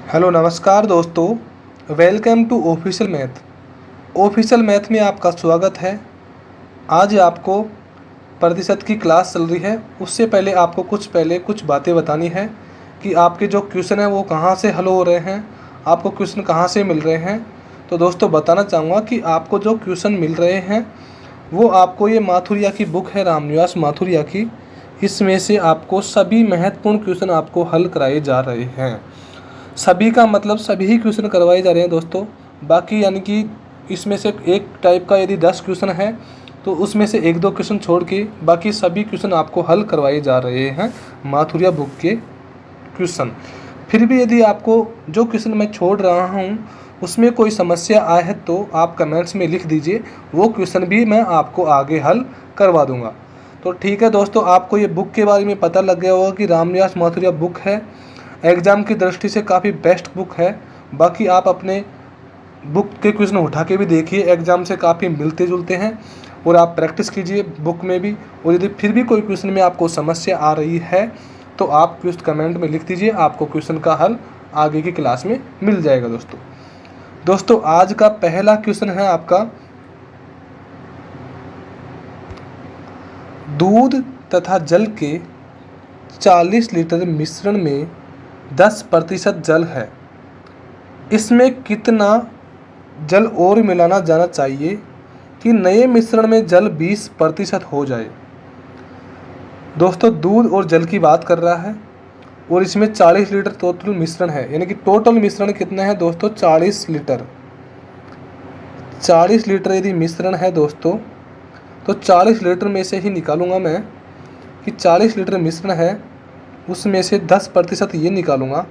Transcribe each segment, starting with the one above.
Hello नमस्कार दोस्तों, welcome to official math. Official math में आपका स्वागत है। आज आपको प्रतिशत की क्लास चल रही है। उससे पहले आपको कुछ बातें बतानी है कि आपके जो क्वेश्चन है वो कहाँ से हल हो रहे हैं, आपको क्वेश्चन कहाँ से मिल रहे हैं। तो दोस्तों बताना चाहूँगा कि आपको जो क्वेश्चन मिल रहे हैं वो आपको ये माथुरिया की बुक है, रामनिवास माथुरिया की। इसमें से आपको सभी महत्वपूर्ण क्वेश्चन आपको हल कराए जा रहे हैं। सभी का मतलब सभी ही क्वेश्चन करवाए जा रहे हैं दोस्तों। बाकी यानी कि इसमें से एक टाइप का यदि 10 क्वेश्चन है तो उसमें से 1-2 क्वेश्चन छोड़ के बाकी सभी क्वेश्चन आपको हल करवाए जा रहे हैं माथुरिया बुक के क्वेश्चन। फिर भी यदि आपको जो क्वेश्चन मैं छोड़ रहा हूँ उसमें कोई समस्या आए है तो आप कमेंट्स में लिख दीजिए, वो क्वेश्चन भी मैं आपको आगे हल करवा दूँगा। तो ठीक है दोस्तों, आपको ये बुक के बारे में पता लग गया होगा कि रामनिवास माथुरिया बुक है, एग्ज़ाम की दृष्टि से काफ़ी बेस्ट बुक है। बाकी आप अपने बुक के क्वेश्चन उठा के भी देखिए, एग्ज़ाम से काफ़ी मिलते जुलते हैं और आप प्रैक्टिस कीजिए बुक में भी। और यदि फिर भी कोई क्वेश्चन में आपको समस्या आ रही है तो आप कमेंट में लिख दीजिए, आपको क्वेश्चन का हल आगे की क्लास में मिल जाएगा। दोस्तों आज का पहला क्वेश्चन है आपका, दूध तथा जल के 40 लीटर मिश्रण में 10% जल है, इसमें कितना जल और मिलाना जाना चाहिए कि नए मिश्रण में जल 20% हो जाए। दोस्तों दूध और जल की बात कर रहा है और इसमें 40 लीटर टोटल मिश्रण है, यानी कि टोटल मिश्रण कितना है दोस्तों 40 लीटर। 40 लीटर यदि मिश्रण है दोस्तों तो 40 लीटर में से ही निकालूंगा मैं कि 40 लीटर मिश्रण है, उसमें से 10% ये निकालूंगा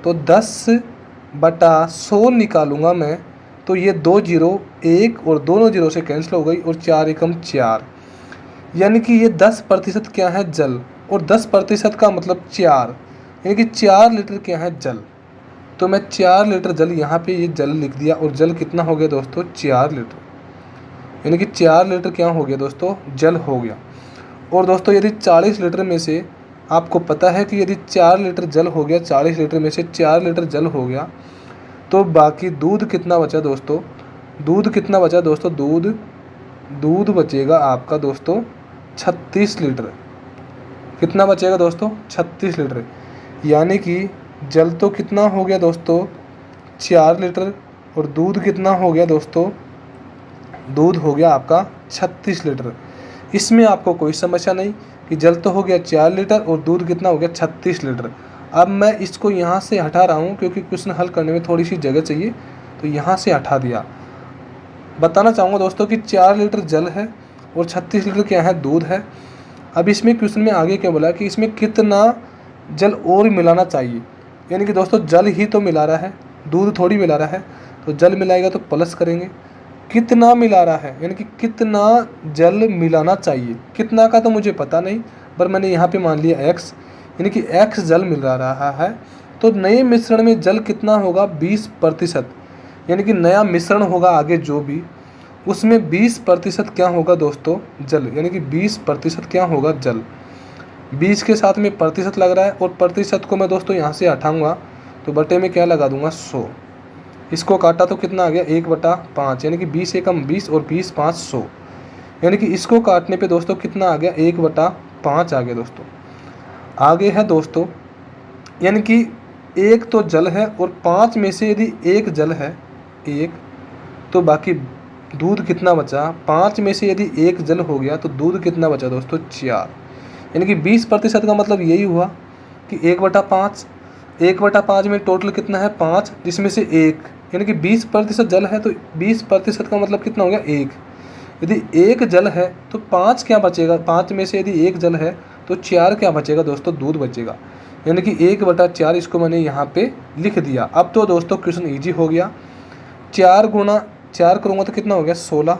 तो 10/100 निकालूंगा मैं। तो ये 2 जीरो 1 और दोनों जीरो से कैंसिल हो गई और 4 एकम 4, यानी कि ये 10% क्या है जल, और 10% का मतलब 4, यानी कि 4 लीटर क्या है जल। तो मैं 4 लीटर जल यहाँ पे ये जल लिख दिया और जल कितना हो गया दोस्तों 4 लीटर, यानी कि 4 लीटर क्या हो गया दोस्तों जल हो गया। और दोस्तों यदि 40 लीटर में से आपको पता है कि यदि 4 लीटर जल हो गया, 40 लीटर में से 4 लीटर जल हो गया तो बाकी दूध कितना बचा दोस्तों, दूध कितना बचा दोस्तों, दूध बचेगा आपका दोस्तों 36 लीटर। कितना बचेगा दोस्तों 36 लीटर, यानी कि जल तो कितना हो गया दोस्तों 4 लीटर और दूध कितना हो गया दोस्तों, दूध हो गया आपका 36 लीटर। इसमें आपको कोई समस्या नहीं कि जल तो हो गया 4 लीटर और दूध कितना हो गया 36 लीटर। अब मैं इसको यहाँ से हटा रहा हूँ क्योंकि क्वेश्चन हल करने में थोड़ी सी जगह चाहिए, तो यहाँ से हटा दिया। बताना चाहूँगा दोस्तों कि 4 लीटर जल है और 36 लीटर क्या है दूध है। अब इसमें क्वेश्चन में आगे क्या बोला कि इसमें कितना जल और मिलाना चाहिए, यानी कि दोस्तों जल ही तो मिला रहा है, दूध थोड़ी मिला रहा है। तो जल मिलाएगा तो प्लस करेंगे, कितना मिला रहा है यानी कि कितना जल मिलाना चाहिए। कितना का तो मुझे पता नहीं, पर मैंने यहाँ पे मान लिया x, यानी कि x जल मिल रहा है। तो नए मिश्रण में जल कितना होगा 20%, यानी कि नया मिश्रण होगा आगे जो भी, उसमें 20% क्या होगा दोस्तों जल, यानी कि 20% क्या होगा जल। 20 के साथ में प्रतिशत लग रहा है और प्रतिशत को मैं दोस्तों यहाँ से हटाऊँगा तो बटे में क्या लगा दूंगा 100। इसको काटा तो कितना आ गया 1/5, यानी कि 20 एकम 20 और 20×5 100, यानी कि इसको काटने पे दोस्तों कितना आ गया 1/5 आ गया दोस्तों। आगे है दोस्तों, यानी कि 1 तो जल है और 5 में से यदि 1 जल है 1, तो बाकी दूध कितना बचा, 5 में से यदि 1 जल हो गया तो दूध कितना बचा दोस्तों 4, यानी कि 20% का मतलब यही हुआ कि 1/5, 1/5 में टोटल कितना है 5, जिसमें से 1, यानी कि 20% जल है तो 20% का मतलब कितना हो गया 1। यदि 1 जल है तो 5 क्या बचेगा, 5 में से यदि 1 जल है तो 4 क्या बचेगा दोस्तों दूध बचेगा, यानी कि 1/4 इसको मैंने यहाँ पे लिख दिया। अब तो दोस्तों क्वेश्चन ईजी हो गया। 4 गुणा 4 करूँगा तो कितना हो गया 16,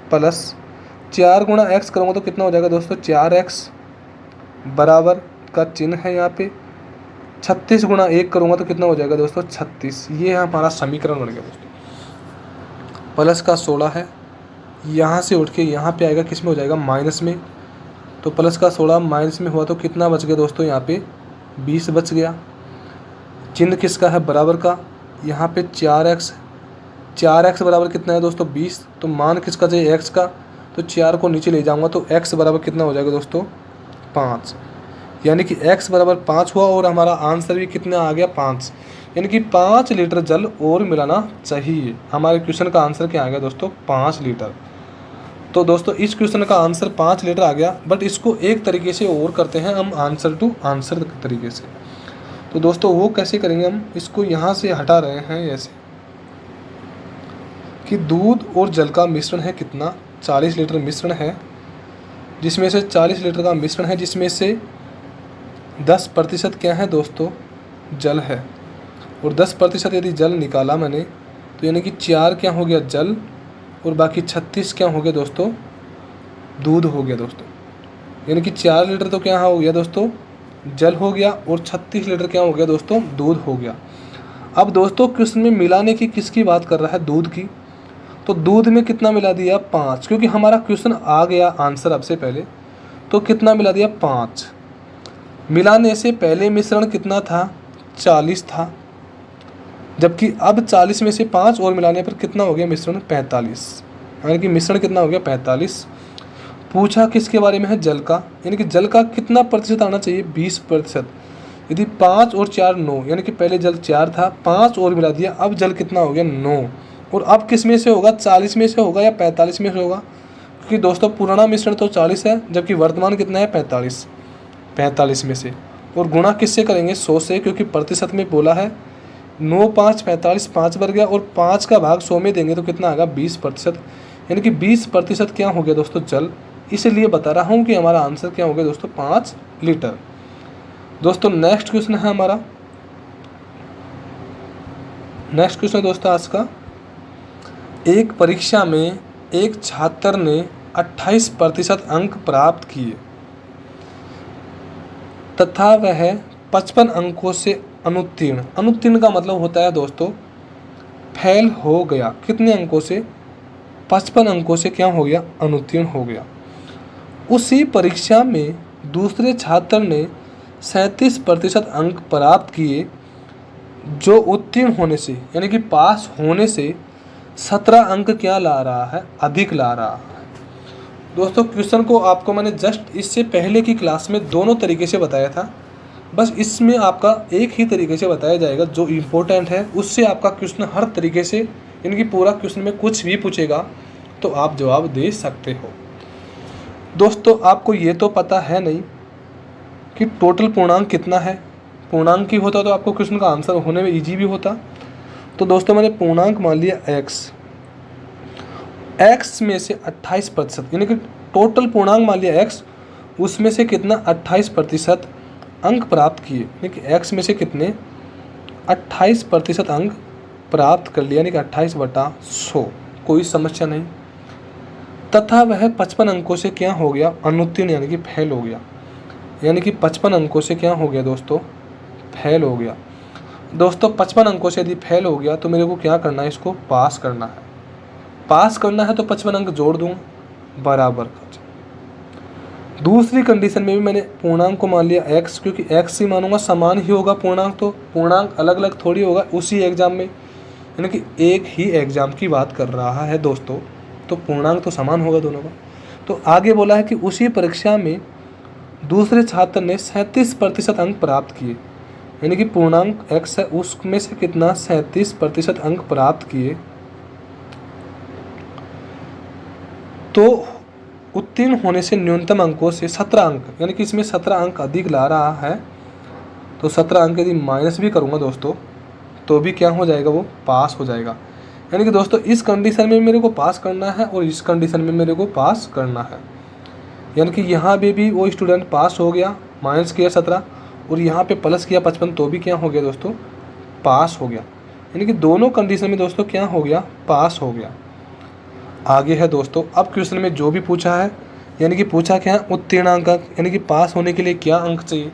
प्लस 4 गुणा x करूँगा तो कितना हो जाएगा दोस्तों 4x, बराबर का चिन्ह है यहाँ पे। 36 गुणा 1 करूँगा तो कितना हो जाएगा दोस्तों 36। ये हमारा समीकरण बन गया दोस्तों। प्लस का 16 है, यहाँ से उठ के यहाँ पे आएगा, किस में हो जाएगा माइनस में। तो प्लस का 16 माइनस में हुआ तो कितना बच गया दोस्तों यहाँ पे 20 बच गया। चिन्ह किसका है, बराबर का। यहाँ पे 4x, 4x बराबर कितना है दोस्तों 20, तो मान किसका चाहिए x का, तो 4 को नीचे ले जाऊंगा तो x बराबर कितना हो जाएगा दोस्तों 5, यानी कि x बराबर 5 हुआ और हमारा आंसर भी कितना आ गया 5, यानी कि 5 लीटर जल और मिलाना चाहिए। हमारे क्वेश्चन का आंसर क्या आ गया दोस्तों 5 लीटर। तो दोस्तों इस क्वेश्चन का आंसर 5 लीटर आ गया, बट इसको एक तरीके से और करते हैं हम, आंसर टू आंसर तरीके से। तो दोस्तों वो कैसे करेंगे, हम इसको यहाँ से हटा रहे हैं ऐसे कि दूध और जल का मिश्रण है कितना, 40 लीटर मिश्रण है, जिसमें से 40 लीटर का मिश्रण है, जिसमें से 10% क्या है दोस्तों जल है, और 10% यदि जल निकाला मैंने तो यानी कि 4 क्या हो गया जल और बाकी 36 क्या हो गया दोस्तों दूध हो गया दोस्तों। यानी कि 4 लीटर तो क्या हो गया दोस्तों जल हो गया और 36 लीटर क्या हो गया दोस्तों दूध हो गया। अब दोस्तों क्वेश्चन में मिलाने की किसकी बात कर रहा है, दूध की। तो दूध में कितना मिला दिया 5, क्योंकि हमारा क्वेश्चन आ गया आंसर अब से पहले, तो कितना मिला दिया 5। मिलाने से पहले मिश्रण कितना था 40 था, जबकि अब 40 में से 5 और मिलाने पर कितना हो गया मिश्रण 45, यानी कि मिश्रण कितना हो गया 45। पूछा किसके बारे में है, जल का, यानी कि जल का कितना प्रतिशत आना चाहिए 20%। यदि 5 और 4 9, यानी कि पहले जल 4 था, 5 और मिला दिया, अब जल कितना हो गया 9, और अब किस में से होगा 40 में से होगा या 45 में से होगा, क्योंकि दोस्तों पुराना मिश्रण तो 40 है जबकि वर्तमान कितना है 45 में से, और गुणा किससे करेंगे 100 से, क्योंकि प्रतिशत में बोला है 9 5 45, 5 बढ़ गया, और 5 का भाग 100 में देंगे तो कितना आएगा 20%, यानी कि 20% क्या हो गया दोस्तों जल। इसलिए बता रहा हूँ कि हमारा आंसर क्या हो गया दोस्तों 5 लीटर। दोस्तों नेक्स्ट क्वेश्चन है हमारा, नेक्स्ट क्वेश्चन दोस्तों आज का, एक परीक्षा में एक छात्र ने 28% अंक प्राप्त किए तथा वह 55 अंकों से अनुत्तीर्ण, अनुत्तीर्ण का मतलब होता है दोस्तों फेल हो गया, कितने अंकों से 55 अंकों से क्या हो गया अनुत्तीर्ण हो गया। उसी परीक्षा में दूसरे छात्र ने 37% अंक प्राप्त किए, जो उत्तीर्ण होने से यानी कि पास होने से 17 अंक क्या ला रहा है अधिक ला रहा है। दोस्तों क्वेश्चन को आपको मैंने जस्ट इससे पहले की क्लास में दोनों तरीके से बताया था, बस इसमें आपका एक ही तरीके से बताया जाएगा जो इम्पोर्टेंट है, उससे आपका क्वेश्चन हर तरीके से यानी कि पूरा क्वेश्चन में कुछ भी पूछेगा तो आप जवाब दे सकते हो। दोस्तों आपको ये तो पता है नहीं कि टोटल पूर्णांक कितना है, पूर्णांक की होता तो आपको क्वेश्चन का आंसर होने में इजी भी होता। तो दोस्तों मैंने पूर्णांक मान लिया x में से 28% यानी कि टोटल पूर्णांक मान लिया x, उसमें से कितना 28% अंक प्राप्त किए, यानी कि x में से कितने 28% अंक प्राप्त कर लिया, यानी कि 28/100, कोई समस्या नहीं। तथा वह 55 अंकों से क्या हो गया अनुत्तीर्ण यानी कि फेल हो गया, यानी कि 55 अंकों से क्या हो गया दोस्तों फेल हो गया। दोस्तों 55 अंकों से यदि फेल हो गया तो मेरे को क्या करना है, इसको पास करना है। पास करना है तो 55 अंक जोड़ दूँ बराबर कर। दूसरी कंडीशन में भी मैंने पूर्णांक को मान लिया x, क्योंकि x ही मानूंगा समान ही होगा पूर्णांक, तो पूर्णांक अलग अलग थोड़ी होगा उसी एग्जाम में, यानी कि एक ही एग्जाम की बात कर रहा है दोस्तों, तो पूर्णांक तो समान होगा दोनों का। तो आगे बोला है कि उसी परीक्षा में दूसरे छात्र ने 37% अंक प्राप्त किए, यानी कि पूर्णांक x है उसमें से कितना 37% अंक प्राप्त किए, तो उत्तीर्ण होने से न्यूनतम अंकों से 17 अंक, यानी कि इसमें 17 अंक अधिक ला रहा है, तो 17 अंक यदि माइनस भी करूँगा दोस्तों तो भी क्या हो जाएगा वो पास हो जाएगा। यानी कि दोस्तों इस कंडीशन में मेरे को पास करना है और इस कंडीशन में मेरे को पास करना है, यानी कि यहाँ पे भी वो स्टूडेंट पास हो गया, माइनस किया 17 और यहाँ पे प्लस किया 55, तो भी क्या हो गया दोस्तों पास हो गया, यानी कि दोनों कंडीशन में दोस्तों क्या हो गया पास हो गया। आगे है दोस्तों, अब क्वेश्चन में जो भी पूछा है, यानी कि पूछा क्या है उत्तीर्णांक, यानी कि पास होने के लिए क्या अंक चाहिए।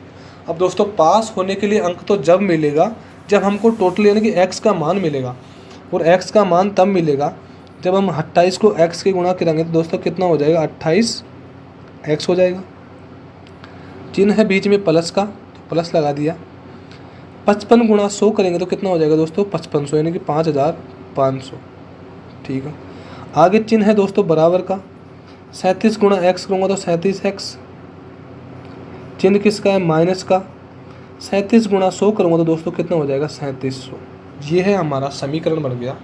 अब दोस्तों पास होने के लिए अंक तो जब मिलेगा जब हमको टोटल यानी कि x का मान मिलेगा, और x का मान तब मिलेगा जब हम 28 को x के गुणा करेंगे, तो दोस्तों कितना हो जाएगा 28x हो जाएगा। चिन्ह है बीच में प्लस का तो प्लस लगा दिया, 55 गुणा 100 करेंगे तो कितना हो जाएगा दोस्तों 5500, यानी कि 5500। ठीक है, आगे चिन्ह है दोस्तों बराबर का। 37 गुणा x करूँगा तो 37x। चिन्ह किसका है, माइनस का। 37 गुणा 100 करूँगा तो दोस्तों कितना हो जाएगा 3700। ये है हमारा समीकरण बन गया।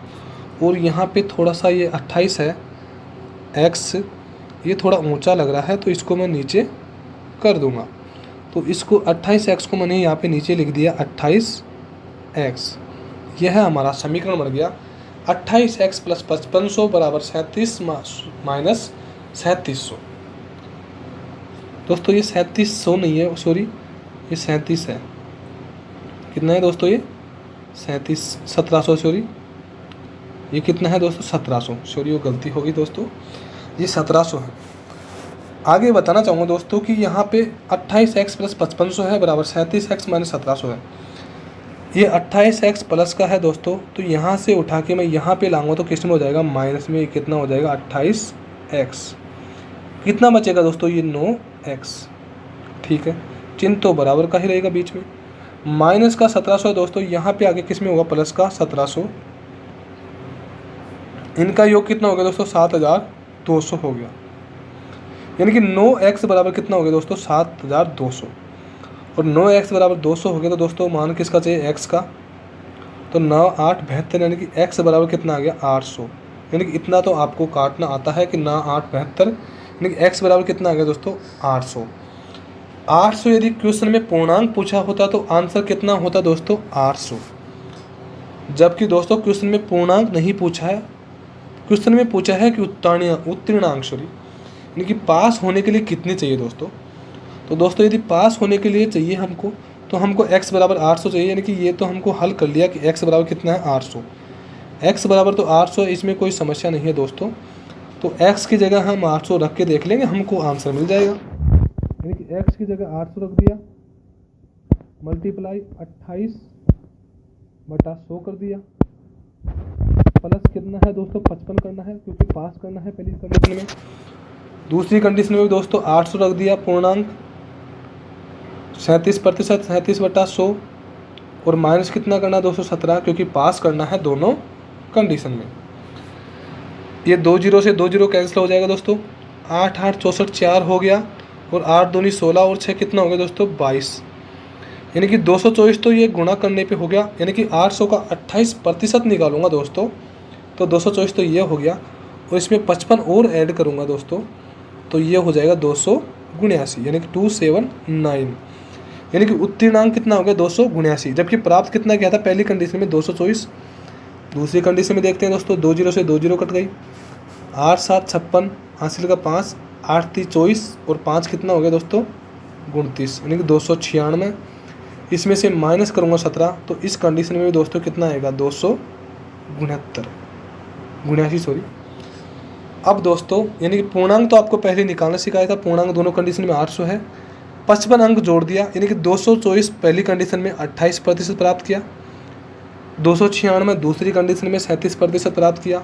और यहाँ पे थोड़ा सा ये 28 है x, ये थोड़ा ऊंचा लग रहा है तो इसको मैं नीचे कर दूंगा। तो इसको 28x को मैंने यहाँ पे नीचे लिख दिया 28x। यह है हमारा समीकरण बन गया। 28x प्लस 5500 बराबर 37 माइनस 3700। दोस्तों ये 3700 नहीं है, सॉरी ये 37 है। कितना है दोस्तों ये 1700, सॉरी ये कितना है दोस्तों 1700, सॉरी वो गलती होगी दोस्तों, ये 1700 है। आगे बताना चाहूँगा दोस्तों कि यहाँ पे 28x प्लस 5500 है बराबर 37x माइनस 1700 है। ये 28x प्लस का है दोस्तों, तो यहाँ से उठा के मैं यहाँ पे लाऊंगा तो किस में हो जाएगा माइनस में, कितना हो जाएगा 28x। कितना बचेगा दोस्तों ये 9x। ठीक है, चिन्ह तो बराबर का ही रहेगा बीच में। माइनस का 1700 दोस्तों, यहाँ पे आगे किस में होगा प्लस का 1700। इनका योग कितना हो गया दोस्तों 7200 हो गया, यानी कि 9x बराबर कितना हो गया दोस्तों 7200। और 9x बराबर 200 हो गया तो दोस्तों मान किसका चाहिए x का, तो 9 8 72, यानी कि x बराबर कितना आ गया 800। यानी कि इतना तो आपको काटना आता है कि 9 8 72, यानी कि x बराबर कितना आ गया दोस्तों 800। 800 यदि क्वेश्चन में पूर्णांक पूछा होता तो आंसर कितना होता दोस्तों 800। जबकि दोस्तों क्वेश्चन में पूर्णांक नहीं पूछा है, क्वेश्चन में पूछा है कि उत्तीर्णांक, सॉरी यानी कि पास होने के लिए कितने चाहिए दोस्तों। तो दोस्तों यदि पास होने के लिए चाहिए हमको, तो हमको x बराबर 800 चाहिए, यानी कि ये तो हमको हल कर लिया कि x बराबर कितना है 800। x बराबर तो 800, इसमें कोई समस्या नहीं है दोस्तों। तो x की जगह हम 800 रख के देख लेंगे, हमको आंसर मिल जाएगा। यानी कि x की जगह 800 रख दिया, मल्टीप्लाई 28/100 कर दिया, प्लस कितना है दोस्तों 55 करना है क्योंकि पास करना है पहली कंडीशन में। दूसरी कंडीशन में भी दोस्तों 800 रख दिया, पूर्णांक 37%, 37/100, और माइनस कितना करना है 217 क्योंकि पास करना है दोनों कंडीशन में। ये 2 जीरो से 2 जीरो कैंसिल हो जाएगा दोस्तों, 8 8 64 4 हो गया, और 8 दूनी 16 और 6 कितना हो गया दोस्तों 22, यानी कि 224 तो ये गुणा करने पे हो गया। यानी कि 800 का 28% निकालूंगा दोस्तों तो 224 तो ये हो गया, और इसमें 55 और ऐड करूंगा दोस्तों तो ये हो जाएगा 279, यानी कि 279। यानी कि उत्तीर्णांक कितना हो गया 279, जबकि प्राप्त कितना किया था पहली कंडीशन में 224। दूसरी कंडीशन में देखते हैं दोस्तों, 2 जीरो से 2 जीरो कट गई, 8 7 56, हासिल का 5, 8 3 24, और 5 कितना हो गया दोस्तों 29, यानी कि 296। इसमें से माइनस करूँगा 17, तो इस कंडीशन में भी दोस्तों कितना आएगा 279, सॉरी। अब दोस्तों यानी कि पूर्णांक तो आपको पहले निकालना सिखाया था, पूर्णांक दोनों कंडीशन में 800 है, 55 अंक जोड़ दिया, यानी कि 224 पहली कंडीशन में 28% प्राप्त किया, 296 दूसरी कंडीशन में 37% प्राप्त किया,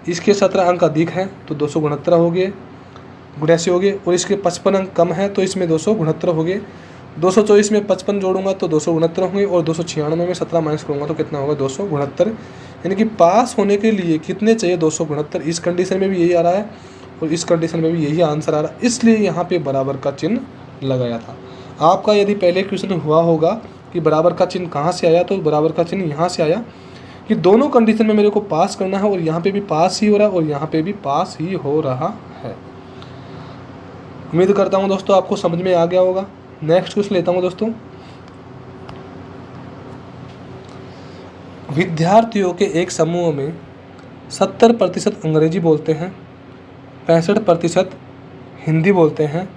इसके 17 अंक अधिक हैं तो 269 हो गए, 79 हो गए, और इसके 55 अंक कम है तो इसमें 269 हो गए। 224 में 55 जोड़ूंगा तो 269 होंगे, और 296 में 17 माइनस करूँगा तो कितना होगा 269। यानी कि पास होने के लिए कितने चाहिए 269। इस कंडीशन में भी यही आ रहा है और इस कंडीशन में भी यही आंसर आ रहा है, इसलिए यहाँ पे बराबर का चिन्ह लगाया था। आपका यदि पहले क्वेश्चन हुआ होगा कि बराबर का चिन्ह कहाँ से आया, तो बराबर का चिन्ह यहाँ से आया कि दोनों कंडीशन में मेरे को पास करना है, और यहाँ पे भी पास ही हो रहा है और यहाँ पे भी पास ही हो रहा है। उम्मीद करता हूँ दोस्तों आपको समझ में आ गया होगा। नेक्स्ट क्वेश्चन लेता हूँ दोस्तों। विद्यार्थियों के एक समूह में 70% अंग्रेजी बोलते हैं, 65% हिंदी बोलते हैं।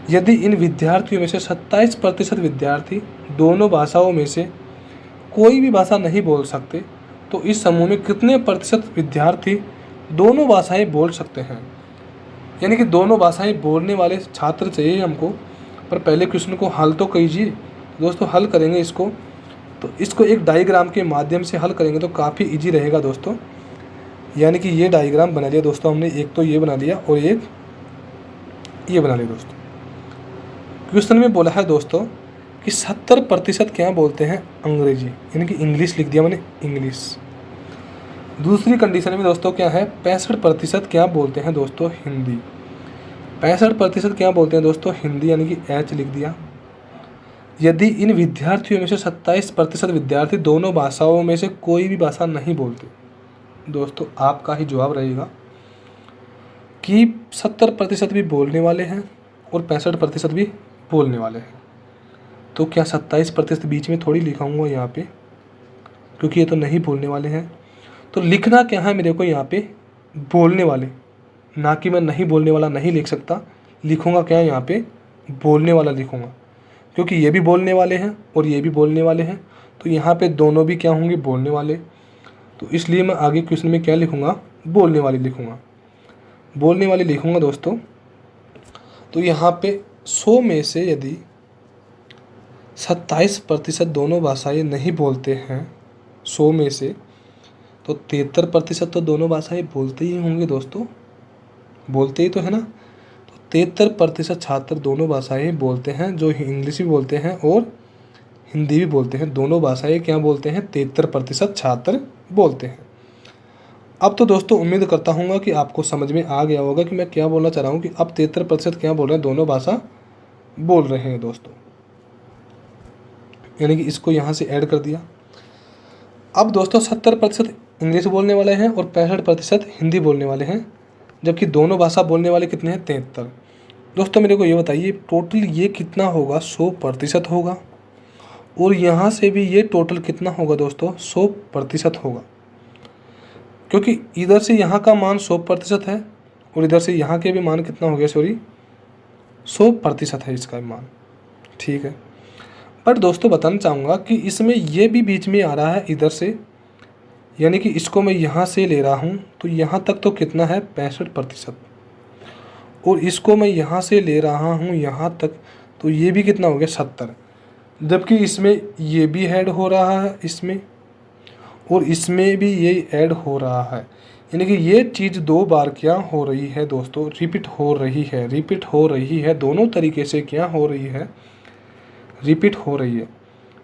यदि इन विद्यार्थियों में से 27% विद्यार्थी दोनों भाषाओं में से कोई भी भाषा नहीं बोल सकते, तो इस समूह में कितने प्रतिशत विद्यार्थी दोनों भाषाएं बोल सकते हैं। यानी कि दोनों भाषाएं बोलने वाले छात्र चाहिए हमको। पर पहले क्वेश्चन को हल तो कीजिए दोस्तों। हल करेंगे इसको, तो इसको एक डायग्राम के माध्यम से हल करेंगे तो काफ़ी इजी रहेगा दोस्तों। यानी कि ये डायग्राम बना लिया दोस्तों हमने, एक तो ये बना लिया और एक ये बना लिया दोस्तों। क्वेश्चन में बोला है दोस्तों कि 70% क्या बोलते हैं अंग्रेजी, यानी कि इंग्लिश लिख दिया मैंने, इंग्लिश। दूसरी कंडीशन में दोस्तों क्या है, 65% क्या बोलते हैं दोस्तों हिंदी। 65% क्या बोलते हैं दोस्तों हिंदी, यानी कि एच लिख दिया। यदि इन विद्यार्थियों में से 27% विद्यार्थी दोनों भाषाओं में से कोई भी भाषा नहीं बोलते, दोस्तों आपका ही जवाब रहेगा कि 70% भी बोलने वाले हैं और 65% भी बोलने वाले हैं। तो क्या 27% बीच में थोड़ी लिखाऊंगा यहाँ पे, क्योंकि ये तो नहीं बोलने वाले हैं। तो लिखना क्या है मेरे को यहाँ पे, बोलने वाले, ना कि मैं नहीं बोलने वाला नहीं लिख सकता। लिखूंगा क्या यहाँ पे, बोलने वाला लिखूंगा, क्योंकि ये भी बोलने वाले हैं और ये भी बोलने वाले हैं। तो यहाँ पे दोनों भी क्या होंगे, बोलने वाले। तो इसलिए मैं आगे क्वेश्चन में क्या लिखूंगा, बोलने वाले लिखूंगा, बोलने वाले लिखूंगा दोस्तों। तो यहाँ पे 100 में से यदि 27% दोनों भाषाएं नहीं बोलते हैं 100 में से, तो 73% तो दोनों भाषाएं बोलते ही होंगे दोस्तों, बोलते ही तो है ना। तो 73% छात्र दोनों भाषाएं बोलते हैं, जो इंग्लिश भी बोलते हैं और हिंदी भी बोलते हैं। दोनों भाषाएं क्या बोलते हैं, 73% छात्र बोलते हैं। अब तो दोस्तों उम्मीद करता हूँ कि आपको समझ में आ गया होगा कि मैं क्या बोलना चाह रहा हूँ, कि अब 73% क्या बोल रहे हैं, दोनों भाषा बोल रहे हैं दोस्तों, यानी कि इसको यहाँ से ऐड कर दिया। अब दोस्तों 70% इंग्लिश बोलने वाले हैं और 65% हिंदी बोलने वाले हैं, जबकि दोनों भाषा बोलने वाले कितने हैं, 73। दोस्तों मेरे को ये बताइए टोटल ये कितना होगा, 100% होगा, और यहाँ से भी ये टोटल कितना होगा दोस्तों, 100% होगा, क्योंकि इधर से यहाँ का मान 100% है और इधर से यहाँ के भी मान कितना हो गया, सॉरी 100% है इसका मान, ठीक है। पर दोस्तों बताना चाहूँगा कि इसमें ये भी बीच में आ रहा है इधर से, यानी कि इसको मैं यहाँ से ले रहा हूँ तो यहाँ तक तो कितना है, 65%, और इसको मैं यहाँ से ले रहा हूँ यहाँ तक, तो ये भी कितना हो गया, 70। जबकि इसमें ये भी ऐड हो रहा है इसमें, और इसमें भी ये ऐड हो रहा है, यानी कि ये चीज़ 2 बार क्या हो रही है दोस्तों, रिपीट हो रही है, दोनों तरीके से क्या हो रही है, रिपीट हो रही है।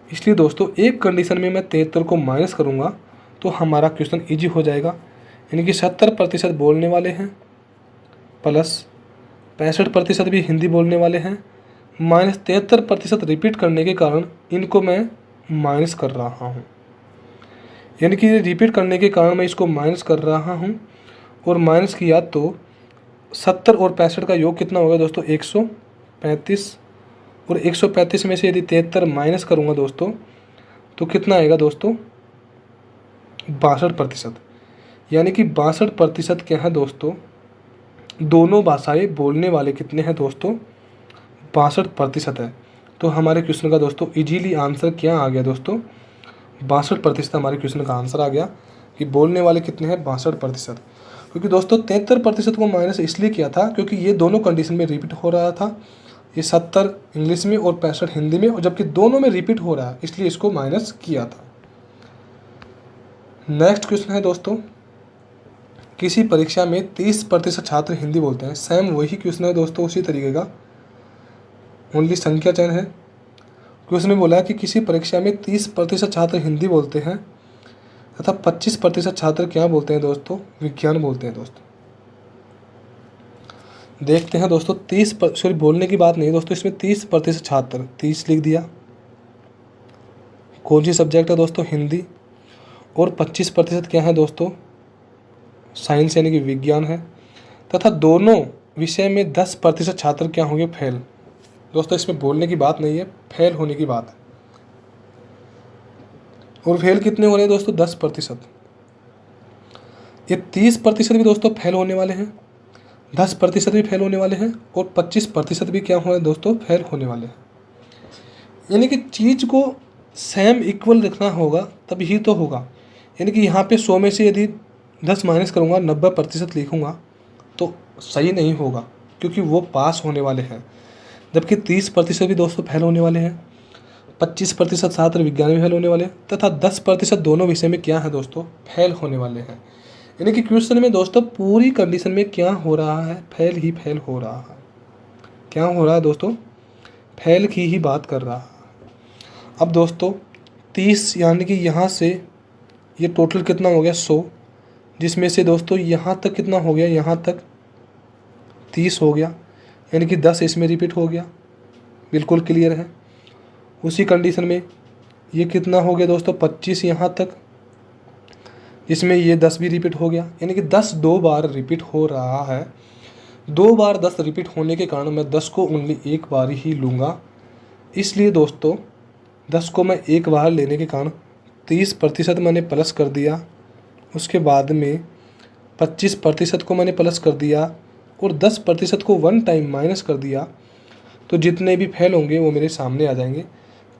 इसलिए दोस्तों एक कंडीशन में मैं 73 को माइनस करूँगा तो हमारा क्वेश्चन इजी हो जाएगा, यानी कि 70% बोलने वाले हैं प्लस 65% भी हिंदी बोलने वाले हैं, माइनस 73% रिपीट करने के कारण इनको मैं माइनस कर रहा हूँ, यानी कि रिपीट करने के कारण मैं इसको माइनस कर रहा हूँ। और माइनस किया तो 70 और 65 का योग कितना होगा दोस्तों, 135, और 135 में से यदि 73 माइनस करूँगा दोस्तों तो कितना आएगा दोस्तों, 62%, यानी कि 62% क्या है दोस्तों, दोनों भाषाएं बोलने वाले कितने हैं दोस्तों, 62% है। तो हमारे क्वेश्चन का दोस्तों इजीली आंसर क्या आ गया दोस्तों, 62% हमारे क्वेश्चन का आंसर आ गया कि बोलने वाले कितने हैं, 62%। क्योंकि दोस्तों 73% को माइनस इसलिए किया था क्योंकि ये दोनों कंडीशन में रिपीट हो रहा था, ये 70 इंग्लिश में और 65 हिंदी में, और जबकि दोनों में रिपीट हो रहा है इसलिए इसको माइनस किया था। नेक्स्ट क्वेश्चन है दोस्तों, किसी परीक्षा में 30% छात्र हिंदी बोलते हैं। सेम वही क्वेश्चन है दोस्तों, उसी तरीके का, ओनली संख्या चयन है। क्वेश्चन में बोला है कि किसी परीक्षा में 30% छात्र हिंदी बोलते हैं तथा 25% छात्र क्या बोलते हैं दोस्तों, विज्ञान बोलते हैं दोस्तों। देखते हैं दोस्तों, सॉरी बोलने की बात नहीं दोस्तों, इसमें 30% छात्र, 30 लिख दिया, कौन सी सब्जेक्ट है दोस्तों, हिंदी, और 25% क्या है दोस्तों, साइंस यानी कि विज्ञान है, तथा दोनों विषय में 10% छात्र क्या होंगे, फेल। दोस्तों इसमें बोलने की बात नहीं है, फेल होने की बात है। और फेल कितने हो रहे हैं दोस्तों, 10%। ये 30% भी दोस्तों फेल होने वाले हैं, 10% भी फेल होने वाले हैं, और 25% भी क्या हुआ है दोस्तों, फेल होने वाले हैं। यानी कि चीज़ को सेम इक्वल रखना होगा तभी तो होगा, यानी कि यहाँ पे 100 में से यदि 10 माइनस करूँगा, 90% लिखूँगा तो सही नहीं होगा, क्योंकि वो पास होने वाले हैं। जबकि 30% भी दोस्तों फेल होने वाले हैं, 25% छात्र विज्ञान में फेल होने वाले हैं, तथा 10% दोनों विषय में क्या है दोस्तों, फेल होने वाले हैं। यानी कि क्वेश्चन में दोस्तों पूरी कंडीशन में क्या हो रहा है, फेल ही फेल हो रहा है। क्या हो रहा है दोस्तों, फेल की ही बात कर रहा है। अब दोस्तों 30 यानी कि यहाँ से ये टोटल कितना हो गया 100, जिसमें से दोस्तों यहाँ तक कितना हो गया, यहाँ तक 30 हो गया, यानी कि 10 इसमें रिपीट हो गया। बिल्कुल क्लियर है। उसी कंडीशन में ये कितना हो गया दोस्तों 25 यहाँ तक, जिसमें ये 10 भी रिपीट हो गया, यानी कि 10 दो बार रिपीट हो रहा है। 2 बार 10 रिपीट होने के कारण मैं 10 को ओनली एक बार ही लूँगा। इसलिए दोस्तों 10 को मैं एक बार लेने के कारण 30% मैंने प्लस कर दिया, उसके बाद में 25% को मैंने प्लस कर दिया और 10% को वन टाइम माइनस कर दिया। तो जितने भी फेल होंगे वो मेरे सामने आ जाएंगे।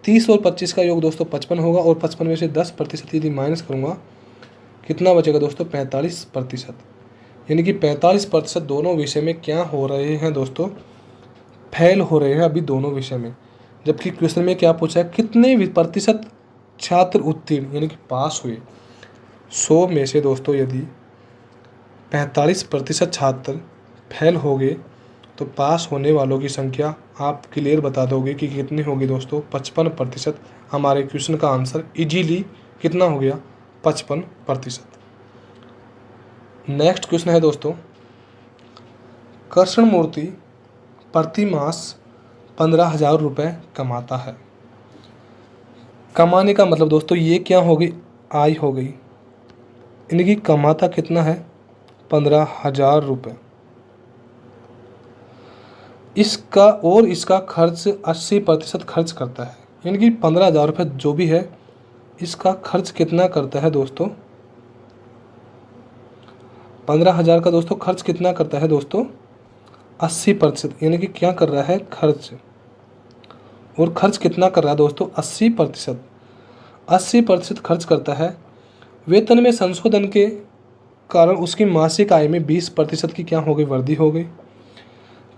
30 और 25 का योग दोस्तों 55 होगा और 55 में से 10% यदि माइनस करूँगा कितना बचेगा दोस्तों 45%। यानी कि 45% दोनों विषय में क्या हो रहे हैं दोस्तों, फेल हो रहे हैं अभी दोनों विषय में। जबकि क्वेश्चन में क्या पूछा है, कितने प्रतिशत छात्र उत्तीर्ण यानी कि पास हुए। 100 में से दोस्तों यदि 45% छात्र फेल हो गए तो पास होने वालों की संख्या आप क्लियर बता दोगे कि कितनी होगी दोस्तों 55%। हमारे क्वेश्चन का आंसर इजीली कितना हो गया 55%। नेक्स्ट क्वेश्चन है दोस्तों, कृष्ण मूर्ति प्रति मास 15,000 रुपये कमाता है। कमाने का मतलब दोस्तों ये क्या हो गई, आय हो गई, यानी कि कमाता कितना है 15,000 रुपये। इसका खर्च 80% खर्च करता है, यानी कि 15,000 रुपये जो भी है इसका खर्च कितना करता है दोस्तों, 15,000 का दोस्तों खर्च कितना करता है दोस्तों 80%, यानी कि क्या कर रहा है खर्च। और खर्च कितना कर रहा है दोस्तों 80%। 80% खर्च करता है। वेतन में संशोधन के कारण उसकी मासिक आय में 20% की क्या हो गई, वृद्धि हो गई।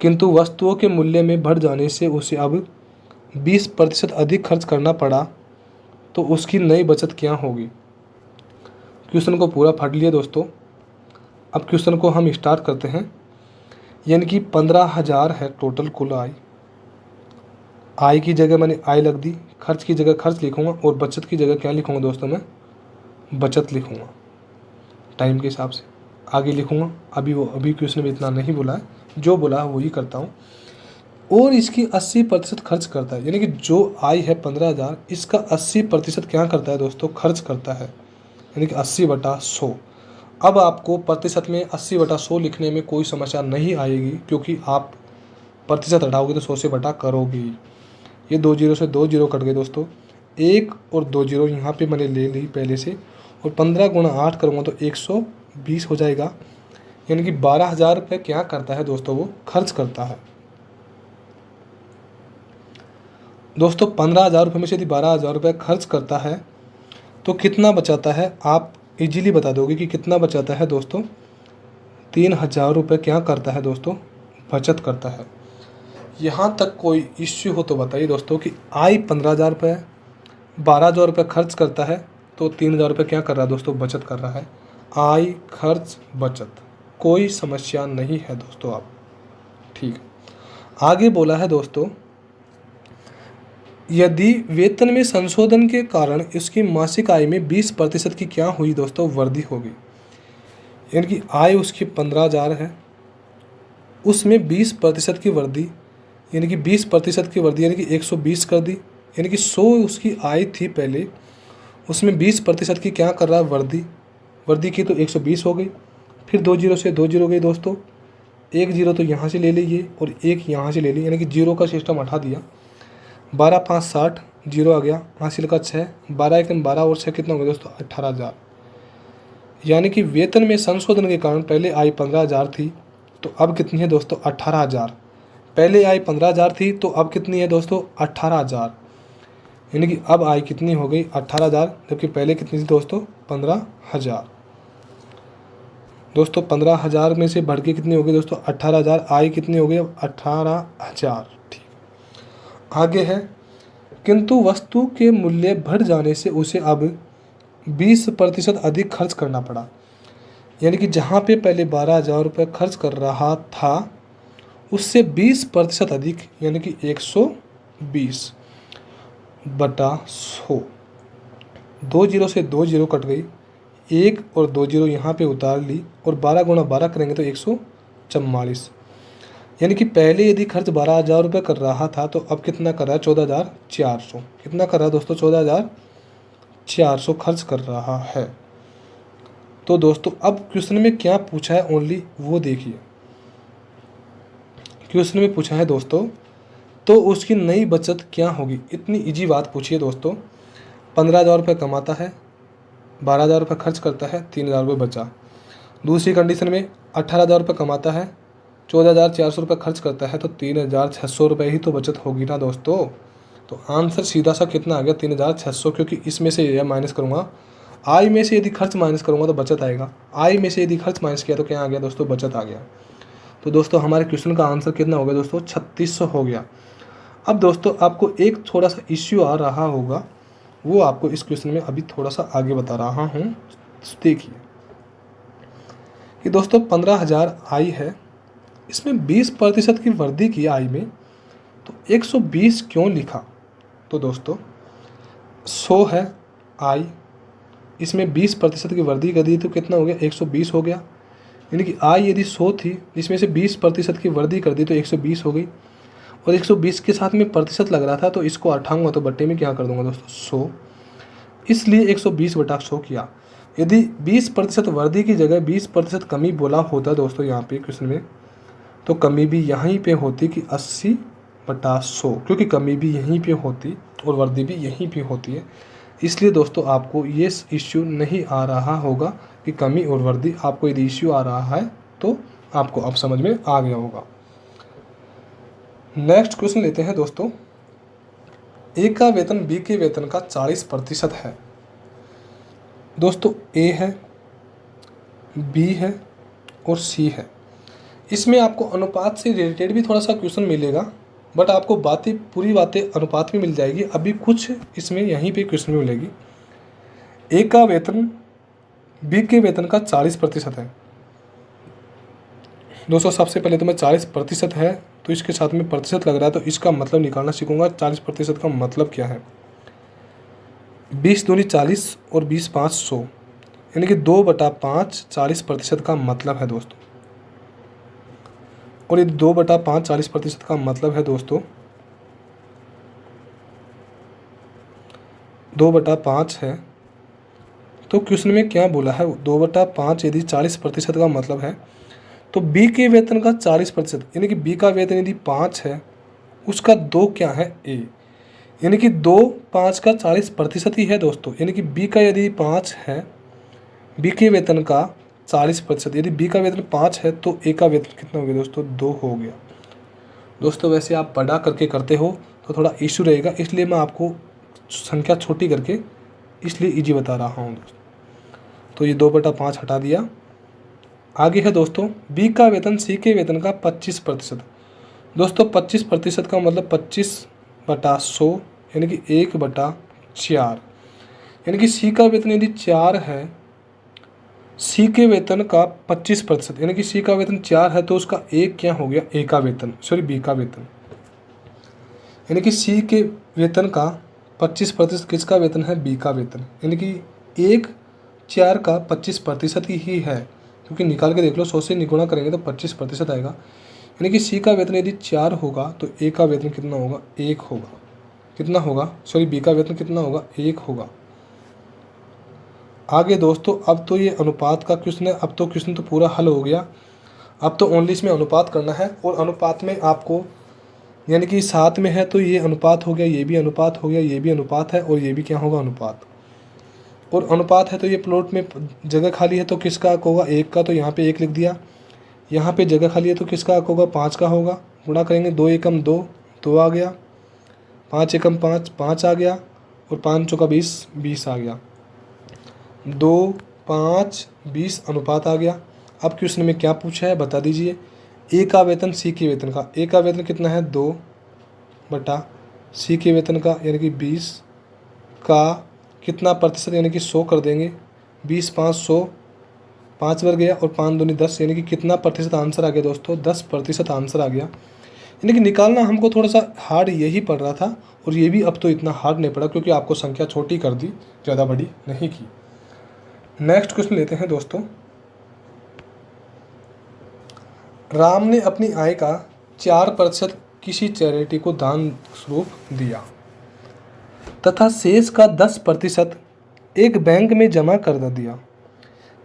किंतु वस्तुओं के मूल्य में बढ़ जाने से उसे अब 20% अधिक खर्च करना पड़ा, तो उसकी नई बचत क्या होगी। क्वेश्चन को पूरा पढ़ लिया दोस्तों। अब क्वेश्चन को हम स्टार्ट करते हैं। यानी कि 15,000 है टोटल कुल आय। आय की जगह मैंने आय लग दी, खर्च की जगह खर्च लिखूंगा और बचत की जगह क्या लिखूंगा दोस्तों, मैं बचत लिखूंगा। टाइम के हिसाब से आगे लिखूंगा। अभी क्वेश्चन में इतना नहीं बोला है, जो बोला है वही करता हूँ। और इसकी 80% खर्च करता है, यानी कि जो आय है 15,000 इसका 80% क्या करता है दोस्तों, खर्च करता है, यानी कि 80/100। अब आपको प्रतिशत में 80/100 लिखने में कोई समस्या नहीं आएगी, क्योंकि आप प्रतिशत हटाओगे तो 100 से बटा करोगे। ये 2 जीरो से 2 जीरो कट गए दोस्तों, 1 और 2 जीरो यहाँ पे मैंने ले ली पहले से, और 15 गुणा 8 करूँगा तो 120 हो जाएगा। यानी कि 12,000 रुपये क्या करता है दोस्तों, वो खर्च करता है। दोस्तों 15,000 रुपये में से यदि 12,000 रुपये खर्च करता है तो कितना बचाता है, आप इजीली बता दोगे कि कितना बचाता है दोस्तों। 3,000 रुपये क्या करता है दोस्तों, बचत करता है। यहाँ तक कोई इश्यू हो तो बताइए दोस्तों कि आय 15,000 रुपये, 12,000 रुपये खर्च करता है, तो 3,000 रुपये क्या कर रहा है दोस्तों, बचत कर रहा है। आय खर्च बचत, कोई समस्या नहीं है दोस्तों। आप ठीक। आगे बोला है दोस्तों, यदि वेतन में संशोधन के कारण इसकी मासिक आय में 20% की क्या हुई दोस्तों, वृद्धि होगी। यानी कि आय उसकी 15,000 है, उसमें 20% की वृद्धि, यानी कि 20% की वृद्धि यानी कि 120 कर दी। यानी कि 100 उसकी आय थी पहले, उसमें 20% की क्या कर रहा है, वृद्धि की, तो 120 हो गई। फिर 2 जीरो से 2 जीरो गई दोस्तों, 1 जीरो तो यहाँ से ले लीजिए और 1 यहाँ से ले ली, यानी कि जीरो का सिस्टम हटा दिया। 12 5 60, जीरो आ गया, हासिल का 6, 12 1 12 और 6 कितना हो गया दोस्तों 18,000। यानी कि वेतन में संशोधन के कारण पहले आय 15,000 थी, तो अब कितनी है दोस्तों 18,000। पहले आय 15,000 थी तो अब कितनी है दोस्तों 18,000। यानी कि अब आय कितनी हो गई 18,000, जबकि पहले कितनी थी दोस्तों 15,000। दोस्तों 15,000 में से बढ़ के कितनी हो गई दोस्तों 18,000। आय कितनी हो गई अब 18,000। ठीक। आगे है, किंतु वस्तु के मूल्य बढ़ जाने से उसे अब 20% अधिक खर्च करना पड़ा। यानी कि जहाँ पे पहले 12,000 रुपये खर्च कर रहा था उससे 20% अधिक, यानी कि 120। बटा 100। 2 जीरो से 2 जीरो कट गई, 1 और 2 जीरो यहाँ पे उतार ली और 12 गुणा 12 करेंगे तो 144। यानी कि पहले यदि खर्च 12,000 रुपये कर रहा था तो अब कितना कर रहा है? 14,400। कितना कर रहा है दोस्तों? 14,400 खर्च कर रहा है। तो दोस्तों अब क्वेश्चन में क्या पूछा है ओनली वो देखिए। क्वेश्चन में पूछा है दोस्तों, तो उसकी नई बचत क्या होगी? इतनी इजी बात पूछिए दोस्तों। 15,000 रुपये कमाता है, 12,000 रुपये खर्च करता है, 3,000 रुपये बचा। दूसरी कंडीशन में 18,000 रुपये कमाता है, 14,400 रुपये खर्च करता है, तो 3,600 रुपये ही तो बचत होगी ना दोस्तों। तो आंसर सीधा सा कितना आ गया? 3,600, क्योंकि इसमें से यह माइनस करूँगा, आय में से यदि खर्च माइनस करूँगा तो बचत आएगा, आय में से यदि खर्च माइनस किया तो क्या आ गया दोस्तों? बचत आ गया। तो दोस्तों हमारे क्वेश्चन का आंसर कितना हो गया दोस्तों? 3600 हो गया। अब दोस्तों आपको एक थोड़ा सा इश्यू आ रहा होगा, वो आपको इस क्वेश्चन में अभी थोड़ा सा आगे बता रहा हूँ। देखिए कि दोस्तों 15,000 आय है, इसमें 20% की वृद्धि की आय में, तो 120 क्यों लिखा? तो दोस्तों 100 है आय, इसमें 20% की वृद्धि कर दी तो कितना हो गया? 120 हो गया। यानी कि आय यदि 100 थी, इसमें से 20% की वृद्धि कर दी तो 120 हो गई, और 120 के साथ में प्रतिशत लग रहा था तो इसको हटाऊंगा तो बट्टे में क्या कर दूंगा दोस्तों? 100। इसलिए 120 बटा 100 किया। यदि 20% वृद्धि की जगह 20% कमी बोला होता दोस्तों यहाँ पे क्वेश्चन में, तो कमी भी यहीं पे होती कि 80 बटा 100, क्योंकि कमी भी यहीं पे होती और वृद्धि भी यहीं पे होती है। इसलिए दोस्तों आपको ये इश्यू नहीं आ रहा होगा कि कमी और वृद्धि। आपको यदि इश्यू आ रहा है तो आपको अब समझ में आ गया होगा। नेक्स्ट क्वेश्चन लेते हैं दोस्तों। ए का वेतन बी के वेतन का 40% है। दोस्तों ए है, बी है और सी है। इसमें आपको अनुपात से रिलेटेड भी थोड़ा सा क्वेश्चन मिलेगा, बट आपको पूरी बातें अनुपात में मिल जाएगी। अभी कुछ इसमें यहीं पे क्वेश्चन में मिलेगी। ए का वेतन बी के वेतन का 40% है। दोस्तों सबसे पहले तो मैं 40% है तो इसके साथ में प्रतिशत लग रहा है तो इसका मतलब निकालना सीखूंगा। 40% का मतलब क्या है? 20 दूनी 40 और 20 5 100, यानी कि 2/5 40% का मतलब है दोस्तों। और ये 2/5 40% का मतलब है दोस्तों, 2/5 है। तो क्वेश्चन में क्या बोला है? 2/5 यदि 40% का मतलब है तो बी के वेतन का 40%, यानी कि बी का वेतन यदि 5 है, उसका 2 क्या है? ए, यानी कि 2 5 का 40% ही है दोस्तों। यानी कि बी का यदि 5 है, बी के वेतन का 40%, यदि बी का वेतन 5 है तो ए का वेतन कितना हो गया दोस्तों? 2 हो गया। दोस्तों वैसे आप बड़ा करके करते हो तो थोड़ा इशू रहेगा, इसलिए मैं आपको संख्या छोटी करके इसलिए इजी बता रहा हूँ दोस्तों। तो ये 2/5 हटा दिया। आगे है दोस्तों बी का वेतन सी के वेतन का 25%। दोस्तों 25% का मतलब 25/100, यानी कि 1/4, यानी कि सी का वेतन यदि 4 है, सी के वेतन का 25%, यानी कि सी का वेतन 4 है तो उसका एक क्या हो गया? ए का वेतन, सॉरी बी का वेतन। यानी कि सी के वेतन का 25% किसका वेतन है? बी का वेतन। यानी कि 1/4 का 25% ही है, क्योंकि निकाल के देख लो, 100 से निगुणा करेंगे तो 25% आएगा। यानी कि सी का वेतन यदि 4 होगा तो ए का वेतन कितना होगा? 1 होगा। कितना होगा? सॉरी बी का वेतन कितना होगा? 1 होगा। आगे दोस्तों अब तो ये अनुपात का क्वेश्चन है, अब तो क्वेश्चन तो पूरा हल हो गया। अब तो ओनली इसमें अनुपात करना है, और अनुपात में आपको यानी कि साथ में है तो ये अनुपात हो गया, ये भी अनुपात हो गया, ये भी अनुपात है और ये भी क्या होगा? अनुपात। और अनुपात है तो ये प्लॉट में जगह खाली है तो किसका हक होगा? 1 का, तो यहाँ पे 1 लिख दिया। यहाँ पे जगह खाली है तो किसका हक होगा? 5 का होगा। गुणा करेंगे 2 एकम 2, 2 आ गया, 5 एकम 5, 5 आ गया, और 5 चौका 20, 20 आ गया। 2 5 20 अनुपात आ गया। अब क्वेश्चन में क्या पूछा है बता दीजिए। ए का वेतन सी के वेतन का, ए का वेतन कितना है? 2 बटा सी के वेतन का यानी कि 20 का कितना प्रतिशत, यानी कि 100 कर देंगे। 20 5 100, 5 बार गया और 5 दूनी 10, यानी कि कितना प्रतिशत आंसर आ गया दोस्तों? 10% आंसर आ गया। यानी कि निकालना हमको थोड़ा सा हार्ड यही पड़ रहा था, और ये भी अब तो इतना हार्ड नहीं पड़ा क्योंकि आपको संख्या छोटी कर दी, ज़्यादा बड़ी नहीं की। नेक्स्ट क्वेश्चन लेते हैं दोस्तों। राम ने अपनी आय का 4% किसी चैरिटी को दान स्वरूप दिया तथा शेष का 10% एक बैंक में जमा कर दिया।